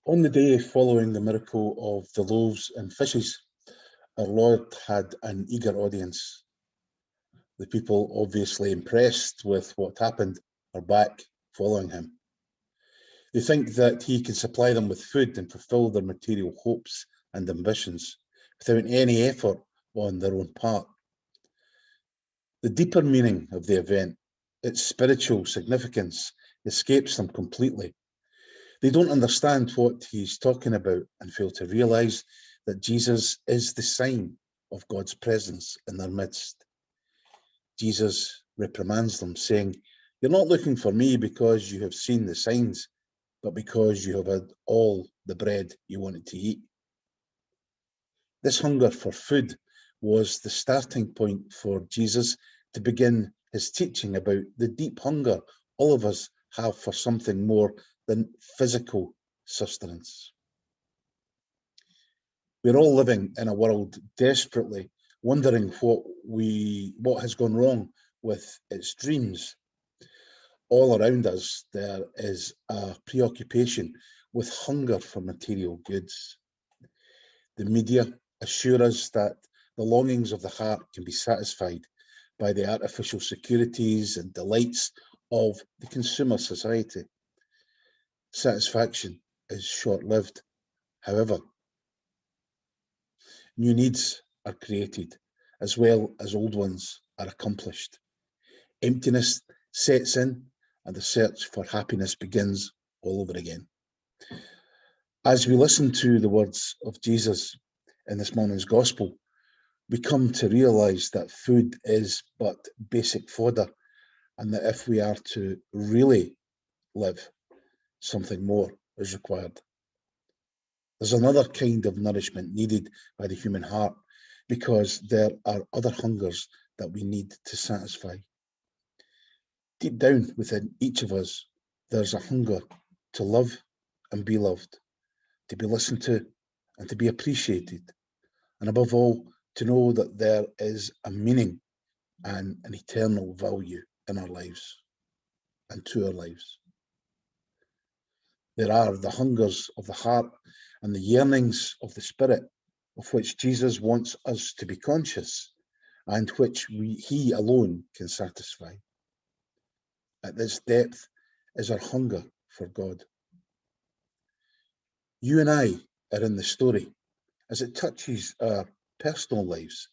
On the day following the miracle of the loaves and fishes, our Lord had an eager audience. The people, obviously impressed with what happened, are back following him. They think that he can supply them with food and fulfill their material hopes and ambitions without any effort on their own part. The deeper meaning of the event, its spiritual significance, escapes them completely. They don't understand what he's talking about and fail to realize that Jesus is the sign of God's presence in their midst. Jesus reprimands them, saying, "You're not looking for me because you have seen the signs, but because you have had all the bread you wanted to eat." This hunger for food was the starting point for Jesus to begin his teaching about the deep hunger all of us have for something more than physical sustenance. We're all living in a world desperately wondering what has gone wrong with its dreams. All around us, there is a preoccupation with hunger for material goods. The media assure us that the longings of the heart can be satisfied by the artificial securities and delights of the consumer society. Satisfaction is short-lived, however. New needs are created, as well as old ones are accomplished. Emptiness sets in, and the search for happiness begins all over again. As we listen to the words of Jesus in this morning's gospel, we come to realize that food is but basic fodder, and that if we are to really live, something more is required. There's another kind of nourishment needed by the human heart, because there are other hungers that we need to satisfy. Deep down within each of us, there's a hunger to love and be loved, to be listened to and to be appreciated, and above all, to know that there is a meaning and an eternal value in our lives and to our lives. There are the hungers of the heart and the yearnings of the spirit, of which Jesus wants us to be conscious and which he alone can satisfy. At this depth is our hunger for God. You and I are in the story as it touches our personal lives.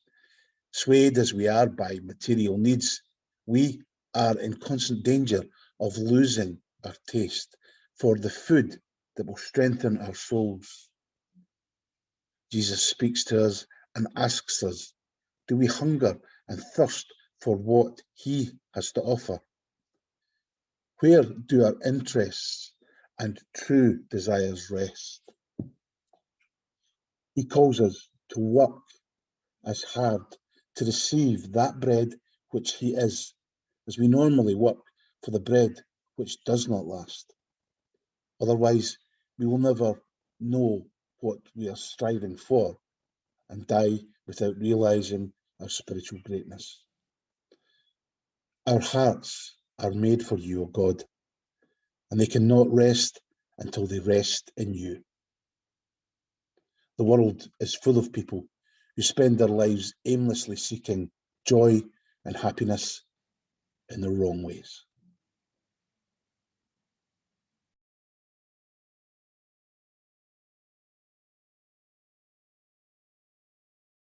Swayed as we are by material needs, we are in constant danger of losing our taste for the food that will strengthen our souls. Jesus speaks to us and asks us, do we hunger and thirst for what he has to offer? Where do our interests and true desires rest? He calls us to work as hard to receive that bread which he is, as we normally work for the bread which does not last. Otherwise, we will never know what we are striving for and die without realizing our spiritual greatness. Our hearts are made for you, O God, and they cannot rest until they rest in you. The world is full of people who spend their lives aimlessly seeking joy and happiness in the wrong ways.